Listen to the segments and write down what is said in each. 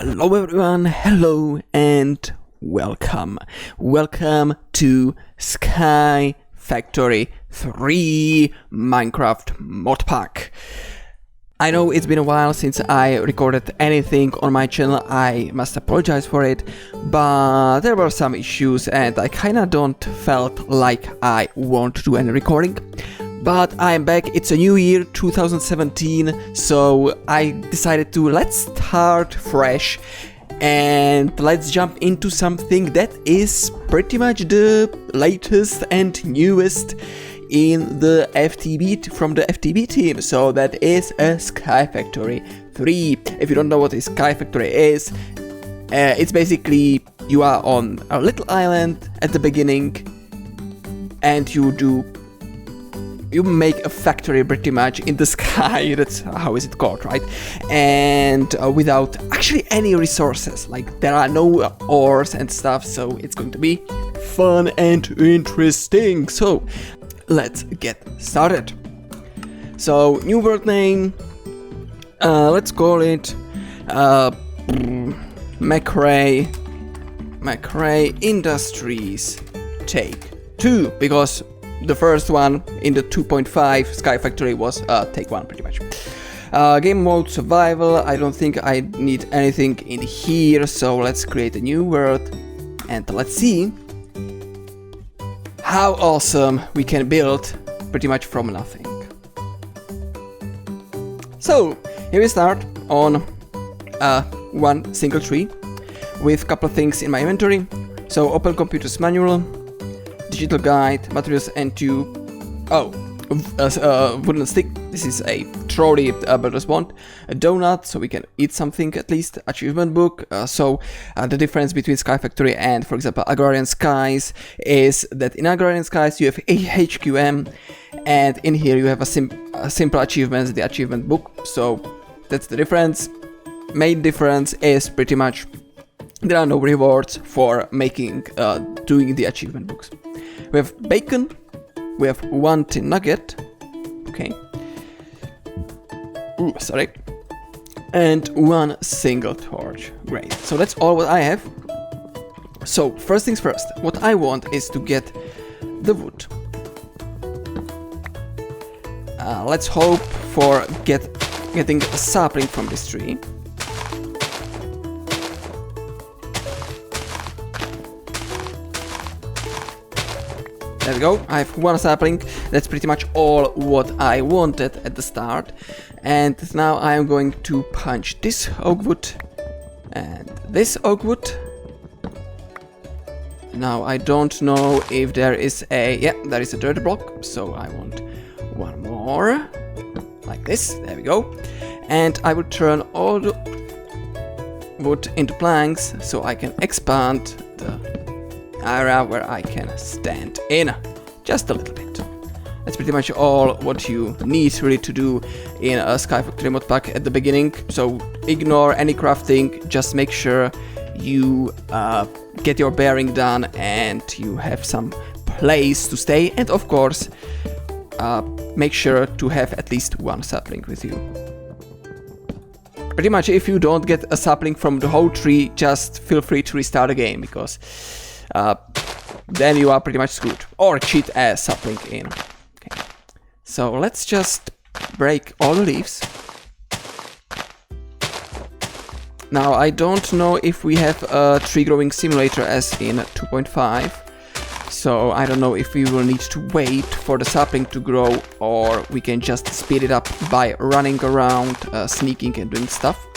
Hello everyone, hello and welcome. Welcome to Sky Factory 3 Minecraft mod pack. I know it's been a while since I recorded anything on my channel, I must apologize for it, but there were some issues and I kinda don't felt like I want to do any recording. But I'm back, it's a new year, 2017, so I decided to let's start fresh and let's jump into something that is pretty much the latest and newest in the FTB, from the FTB team, so that is a Sky Factory 3. If you don't know what a Sky Factory is, it's basically you are on a little island at the beginning and you make a factory pretty much in the sky, that's how is it called, right? And without actually any resources, like there are no ores and stuff, so it's going to be fun and interesting. So let's get started. So new world name, let's call it McRae Industries Take 2, because the first one in the 2.5 Sky Factory was Take 1 pretty much. Game mode survival, I don't think I need anything in here, so let's create a new world and let's see how awesome we can build pretty much from nothing. So here we start on one single tree with a couple of things in my inventory. So open computers manual, digital guide, materials and tube. Wooden stick. This is a trolley builders want. A donut, so we can eat something at least. Achievement book. The difference between Sky Factory and, for example, Agrarian Skies is that in Agrarian Skies you have a HQM, and in here you have a simple achievements, the achievement book. So that's the difference. Main difference is pretty much there are no rewards for making doing the achievement books. We have bacon, we have one tin nugget, okay, and one single torch, great. So that's all what I have. So first things first, what I want is to get the wood. Let's hope for getting a sapling from this tree. There we go, I have one sapling, that's pretty much all what I wanted at the start. And now I am going to punch this oak wood and this oak wood. Now I don't know if there is there is a dirt block, so I want one more, like this, there we go. And I will turn all the wood into planks so I can expand the area where I can stand in just a little bit. That's pretty much all what you need really to do in a Sky Factory mod pack at the beginning. So ignore any crafting, just make sure you get your bearing done and you have some place to stay, and of course make sure to have at least one sapling with you. Pretty much if you don't get a sapling from the whole tree, just feel free to restart the game, because then you are pretty much screwed, or cheat a sapling in. Okay. So let's just break all the leaves. Now I don't know if we have a tree growing simulator as in 2.5, so I don't know if we will need to wait for the sapling to grow, or we can just speed it up by running around, sneaking and doing stuff.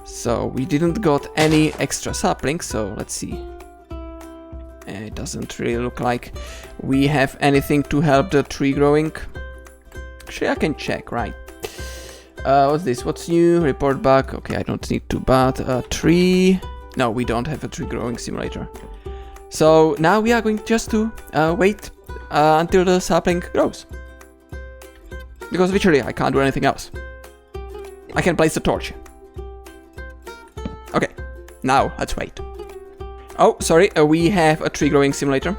So we didn't got any extra saplings, so let's see. It doesn't really look like we have anything to help the tree growing. Actually, I can check, right? What's this? What's new? Report back. Okay, I don't need to, but a tree. No, we don't have a tree growing simulator. So now we are going just to wait until the sapling grows. Because literally I can't do anything else. I can place the torch. Okay, now let's wait. Oh, sorry, we have a tree growing simulator.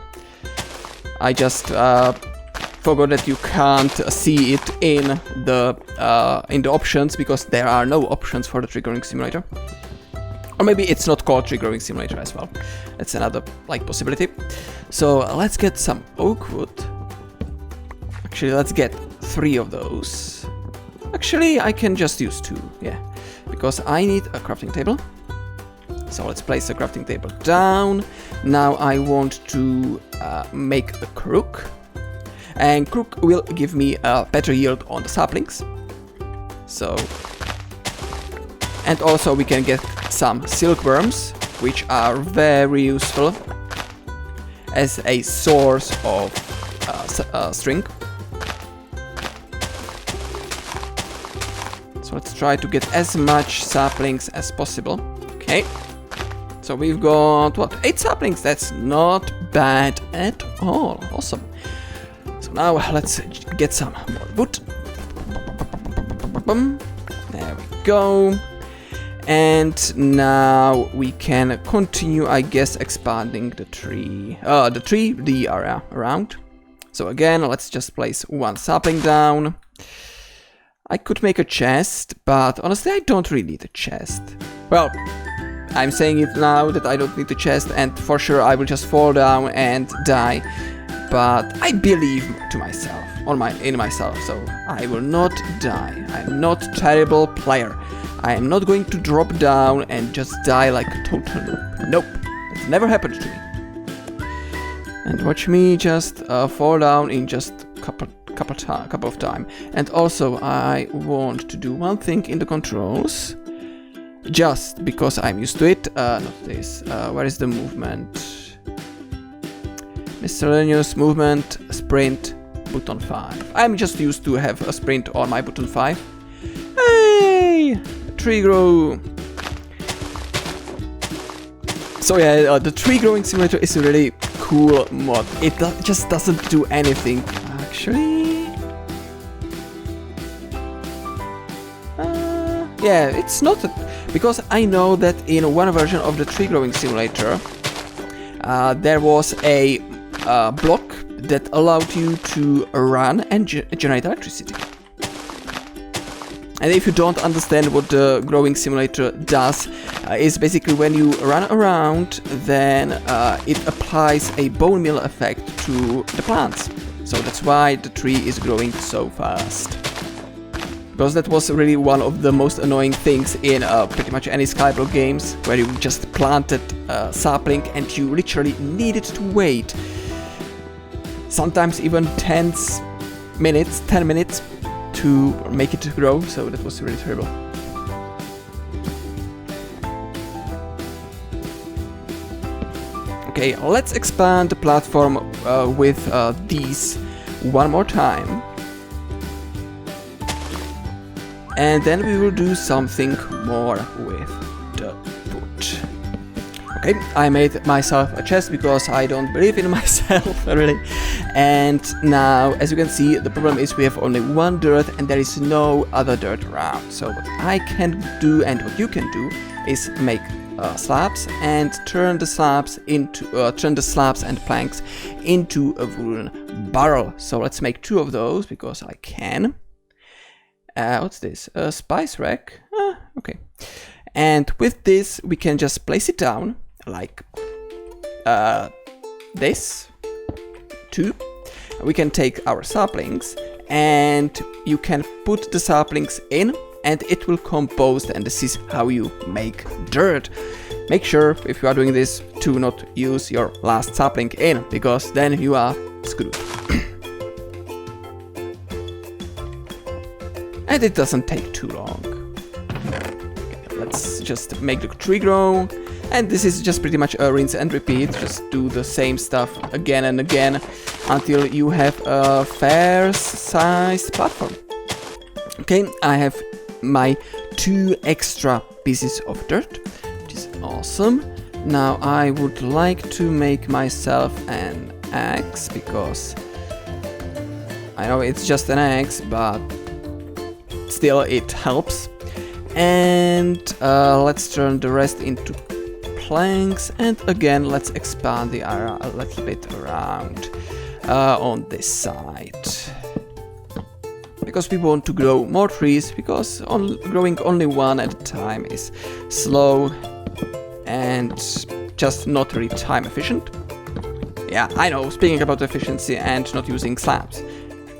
I just forgot that you can't see it in the options, because there are no options for the triggering simulator. Or maybe it's not called triggering simulator as well. That's another like possibility. So let's get some oak wood. Actually, let's get 3 of those. Actually, I can just use 2, yeah, because I need a crafting table. So let's place the crafting table down. Now I want to make a crook. And crook will give me a better yield on the saplings. So, and also we can get some silkworms, which are very useful as a source of string. So let's try to get as much saplings as possible. Okay. So we've got, what, 8 saplings? That's not bad at all. Awesome. So now let's get some more wood. There we go. And now we can continue, I guess, expanding the the area around. So again, let's just place 1 sapling down. I could make a chest, but honestly, I don't really need a chest. Well, I'm saying it now that I don't need a chest, and for sure I will just fall down and die. But I believe to myself, in myself, so I will not die. I'm not a terrible player. I am not going to drop down and just die like a total noob. Nope, it's never happened to me. And watch me just fall down in just a couple of time. And also I want to do one thing in the controls, just because I'm used to it. Not this. Where is the movement? Miscellaneous movement, sprint, button 5. I'm just used to have a sprint on my button 5. Hey! Tree grow! So yeah, the tree growing simulator is a really cool mod. It just doesn't do anything. Actually... yeah, it's not... because I know that in one version of the tree growing simulator, there was a block that allowed you to run and generate electricity. And if you don't understand what the growing simulator does, is basically when you run around, then it applies a bone meal effect to the plants. So that's why the tree is growing so fast. Because that was really one of the most annoying things in pretty much any Skyblock games, where you just planted a sapling and you literally needed to wait. Sometimes even 10 minutes to make it grow, so that was really terrible. Okay, let's expand the platform with these one more time. And then we will do something more with the wood. Okay, I made myself a chest because I don't believe in myself, really. And now, as you can see, the problem is we have only 1 dirt and there is no other dirt around. So what I can do and what you can do is make slabs and turn the slabs and planks into a wooden barrel. So let's make 2 of those because I can. What's this? A spice rack? Okay. And with this, we can just place it down like this. 2. We can take our saplings and you can put the saplings in and it will compost, and this is how you make dirt. Make sure, if you are doing this, to not use your last sapling in, because then you are screwed. And it doesn't take too long. Okay, let's just make the tree grow. And this is just pretty much a rinse and repeat. Just do the same stuff again and again until you have a fair-sized platform. Okay, I have my 2 extra pieces of dirt, which is awesome. Now I would like to make myself an axe, because I know it's just an axe, but still it helps. And let's turn the rest into planks, and again let's expand the area a little bit around. on this side. Because we want to grow more trees, because growing only one at a time is slow and just not really time efficient. Yeah, I know, speaking about efficiency and not using slabs.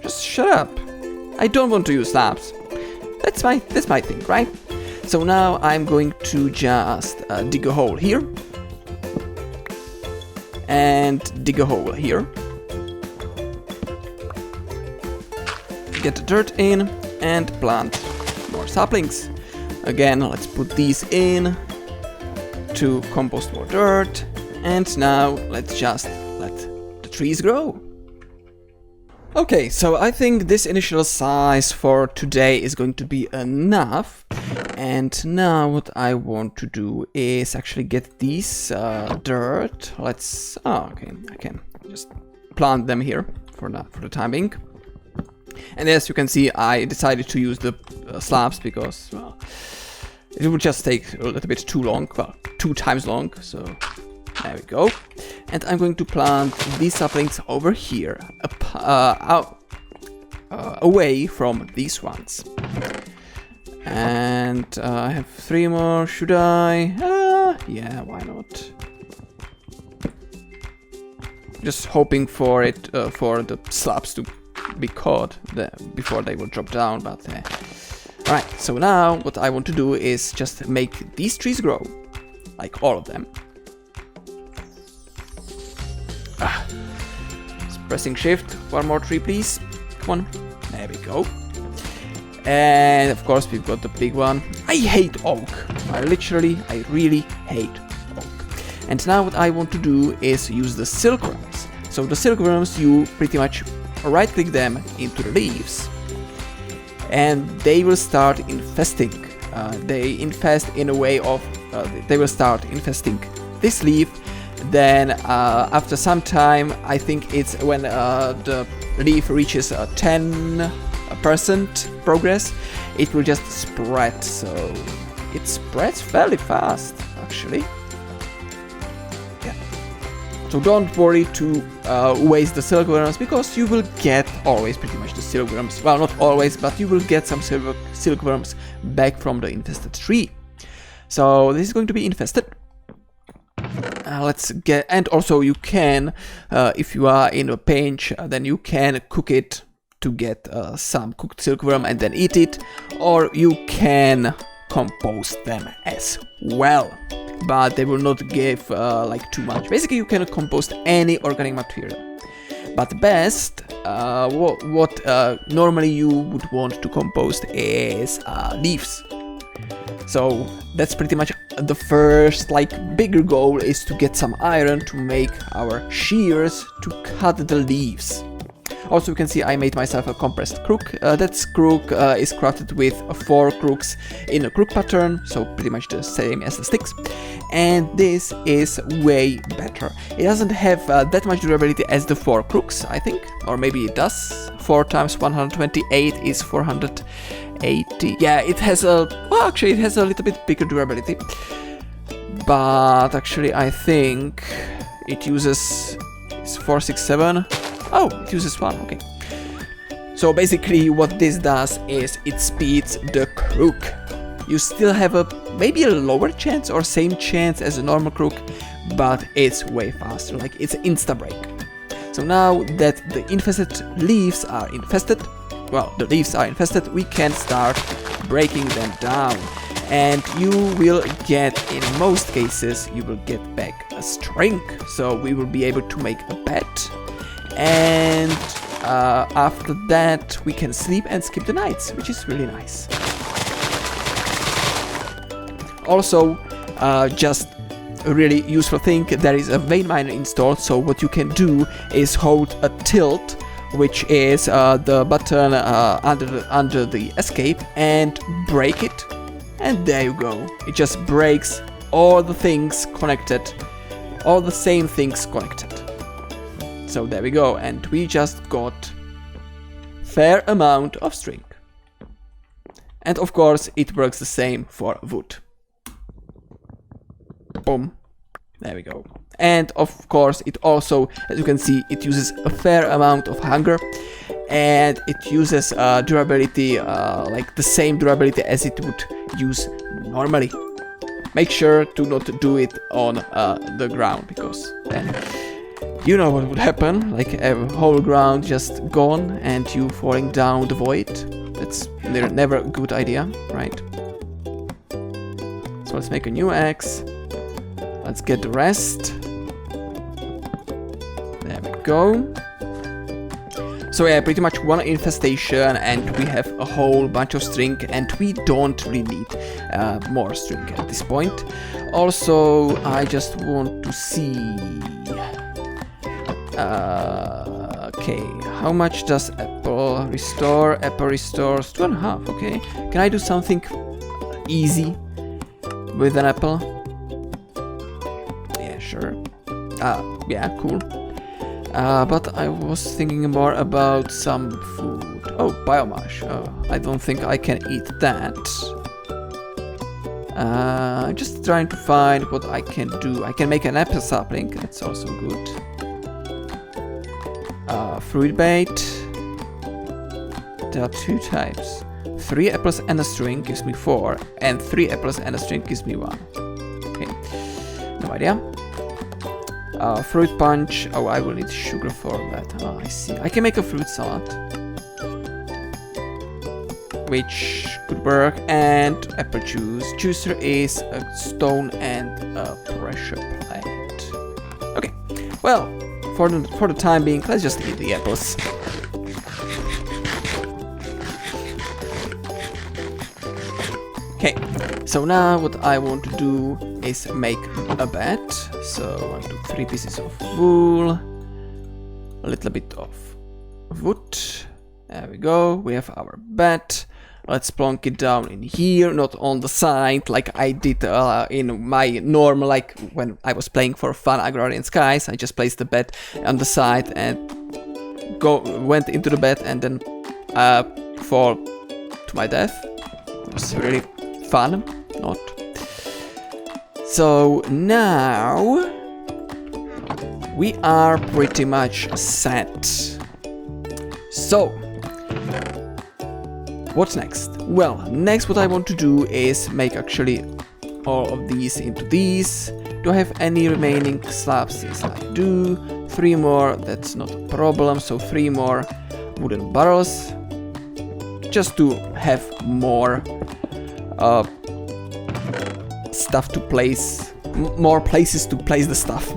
Just shut up. I don't want to use slabs. That's my thing, right? So now I'm going to just dig a hole here. And dig a hole here. Get the dirt in and plant more saplings. Again, let's put these in to compost more dirt. And now let's just let the trees grow. Okay, so I think this initial size for today is going to be enough. And now what I want to do is actually get these dirt. Okay, I can just plant them here for the time being. And as you can see, I decided to use the slabs because, well, it would just take a little bit too long, well, 2 times long, so there we go. And I'm going to plant these saplings over here, away from these ones. And I have 3 more, should I? Yeah, why not? Just hoping for it, for the slabs to be caught before they will drop down, but alright, so now what I want to do is just make these trees grow, like all of them. Just pressing shift, 1 more tree please, come on, there we go. And of course we've got the big one. I hate oak, I really hate oak. And now what I want to do is use the silkworms. So the silkworms, you pretty much right click them into the leaves and they will start infesting. They infest in a way of they will start infesting this leaf. Then after some time, I think it's when the leaf reaches 10% progress, it will just spread. So it spreads fairly fast actually. So don't worry to waste the silkworms, because you will get always pretty much the silkworms. Well, not always, but you will get some silkworms back from the infested tree. So this is going to be infested. Let's get, and also you can, if you are in a pinch, then you can cook it to get some cooked silkworm and then eat it, or you can compost them as well. But they will not give like too much. Basically, you can compost any organic material. But best, what normally you would want to compost is leaves. So that's pretty much the first, like, bigger goal is to get some iron to make our shears to cut the leaves. Also, you can see I made myself a compressed crook. That crook is crafted with 4 crooks in a crook pattern, so pretty much the same as the sticks. And this is way better. It doesn't have that much durability as the 4 crooks, I think, or maybe it does. 4 times 128 is 480. Yeah, it has a, well, actually it has a little bit bigger durability. But actually I think it uses, it's 467. Oh, it uses 1, okay. So basically what this does is it speeds the crook. You still have maybe a lower chance or same chance as a normal crook, but it's way faster, like it's insta break. So now that the infested leaves are infested, well, the leaves are infested, we can start breaking them down. And you will get, in most cases, you will get back a string. So we will be able to make a bed. And after that we can sleep and skip the nights, which is really nice. Also, just a really useful thing, there is a vein miner installed, so what you can do is hold a tilt, which is the button under the escape, and break it, and there you go. It just breaks all the things connected, all the same things connected. So there we go, and we just got fair amount of string. And of course it works the same for wood. Boom. There we go. And of course, it also, as you can see, it uses a fair amount of hunger, and it uses durability, like the same durability as it would use normally. Make sure to not do it on the ground, because then you know what would happen, like a whole ground just gone and you falling down the void. That's never a good idea, right? So let's make a new axe. Let's get the rest. There we go. So yeah, pretty much one infestation and we have a whole bunch of string, and we don't really need more string at this point. Also, I just want to see... okay, how much does apple restore? Apple restores 2.5, okay. Can I do something easy with an apple? Yeah, sure. Yeah, cool. But I was thinking more about some food. Oh, biomass. I don't think I can eat that. Just trying to find what I can do. I can make an apple sapling. That's also good. Fruit bait. There are 2 types. 3 apples and a string gives me 4, and 3 apples and a string gives me 1. Okay, no idea. Fruit punch. Oh, I will need sugar for that. Oh, I see. I can make a fruit salad, which could work. And apple juice. Juicer is a stone and a pressure plate. Okay. Well, for the time being, let's just eat the apples. Okay. So now what I want to do is make a bed. So I do 3 pieces of wool, a little bit of wood. There we go. We have our bed. Let's plonk it down in here, not on the side like I did in my normal, like when I was playing for fun Agrarian Skies. I just placed the bed on the side and went into the bed and then fall to my death. It was really fun, not. So now we are pretty much set. So what's next? Well, next what I want to do is make actually all of these into these. Do I have any remaining slabs? Yes, I do. 3 more, that's not a problem. So 3 more wooden barrels, just to have more stuff to place, more places to place the stuff.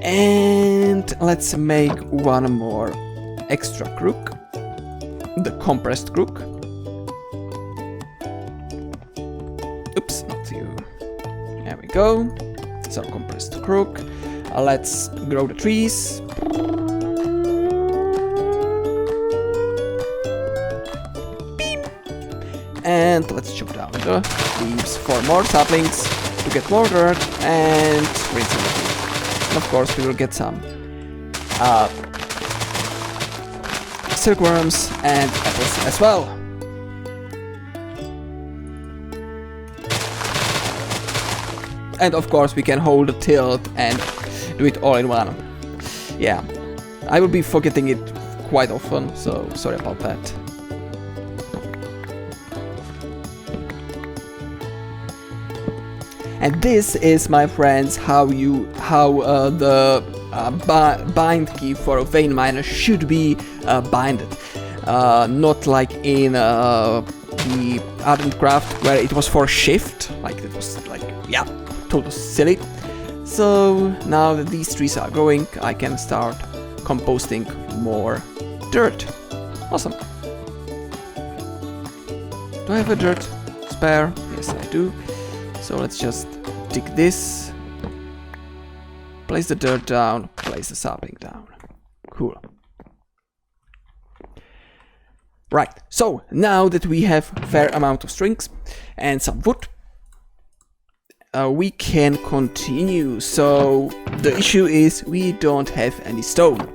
And let's make 1 more extra crook, the compressed crook. Oops, not you. There we go. So compressed crook. Let's grow the trees. And let's chop down the leaves for more saplings to get more dirt and rinse everything. And of course we will get some silkworms and apples as well. And of course we can hold the tilt and do it all in one. Yeah, I will be forgetting it quite often, so sorry about that. And this is, my friends, how the bind key for a vein miner should be binded. Not like in the Ardent Craft, where it was for shift, like it was like, yeah, totally silly. So now that these trees are growing, I can start composting more dirt. Awesome. Do I have a dirt spare? Yes, I do. So let's just dig this, place the dirt down, place the sapling down. Cool. Right, so now that we have a fair amount of strings and some wood, we can continue. So the issue is we don't have any stone.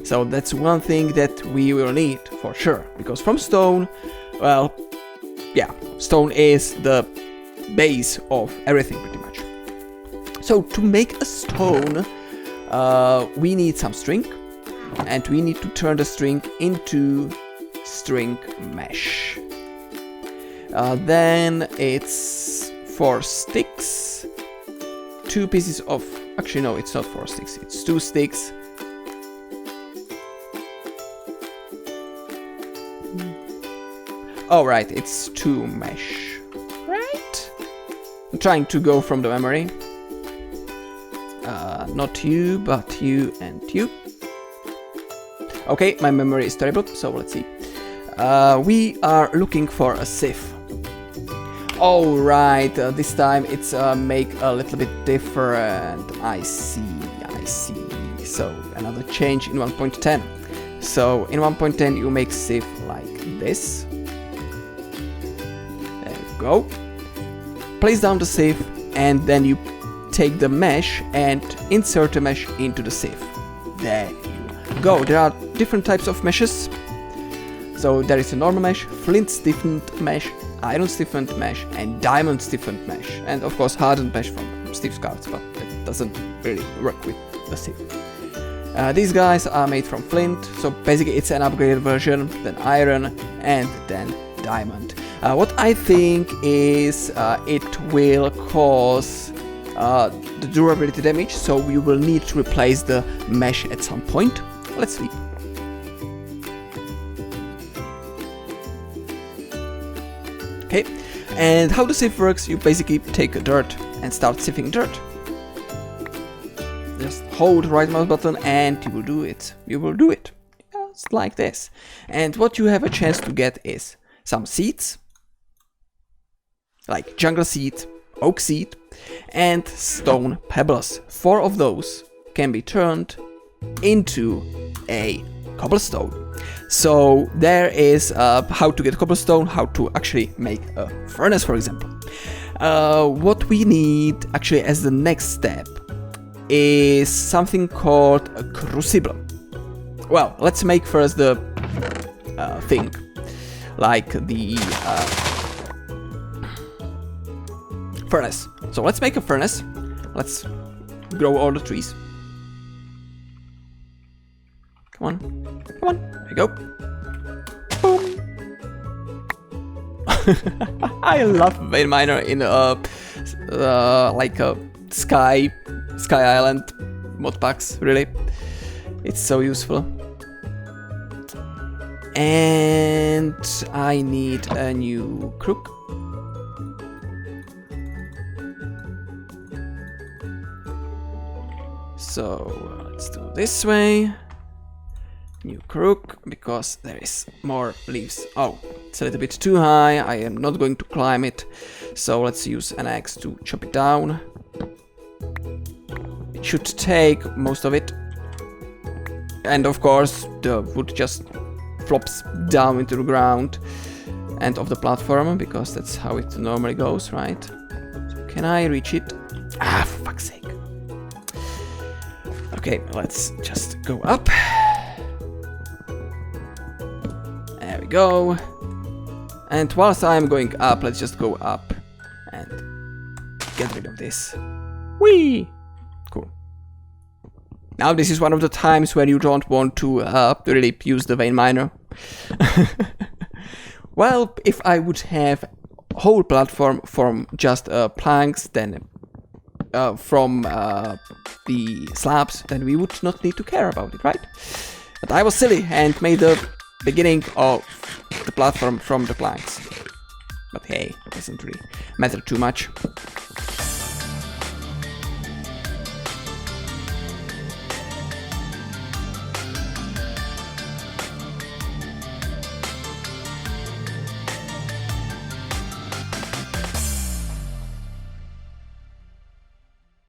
So that's one thing that we will need for sure, because from stone, well, yeah, stone is the base of everything pretty much. So to make a stone, we need some string, and we need to turn the string into string mesh. Then it's 4 sticks, 2 pieces of, actually no, it's not 4 sticks, it's 2 sticks. Oh right, it's 2 mesh, right? I'm trying to go from the memory. Not you, but you and you. Okay, my memory is terrible, so let's see. We are looking for a sieve. Oh right, this time it's make a little bit different. I see. So another change in 1.10. So in 1.10 you make sieve like this. There you go. Place down the sieve, and then you take the mesh and insert the mesh into the sieve. There you go. There are different types of meshes. So there is a normal mesh, flint stiffened mesh, iron stiffened mesh, and diamond stiffened mesh. And of course hardened mesh from Steve's cards, but it doesn't really work with the sieve. These guys are made from flint, so basically it's an upgraded version, then iron, and then diamond. What I think is it will cause the durability damage, so you will need to replace the mesh at some point. Let's see. Okay, and how the sieve works, you basically take a dirt and start sieving dirt. Just hold the right mouse button and you will do it. You will do it. Just like this. And what you have a chance to get is some seeds, like jungle seed, oak seed, and stone pebbles. 4 of those can be turned into a cobblestone. So there is how to get cobblestone, how to actually make a furnace, for example. What we need actually as the next step is something called a crucible. Well, let's make first the thing, like the furnace. So let's make a furnace. Let's grow all the trees. Come on, come on, there you go. Boom. I love vein miner in like a Sky Island mod packs, really. It's so useful. And I need a new crook. So let's do this way. New crook, because there is more leaves. Oh, it's a little bit too high. I am not going to climb it. So let's use an axe to chop it down. It should take most of it. And of course, the wood just flops down into the ground and off the platform, because that's how it normally goes, right? So can I reach it? Ah, for fuck's sake. Okay, let's just go up. There we go. And whilst I'm going up, let's just go up and get rid of this. Whee! Cool. Now this is one of the times when you don't want to really use the vein miner. Well, if I would have a whole platform from just planks, then from the slabs, then we would not need to care about it, right? But I was silly and made the beginning of the platform from the planks. But hey, it doesn't really matter too much.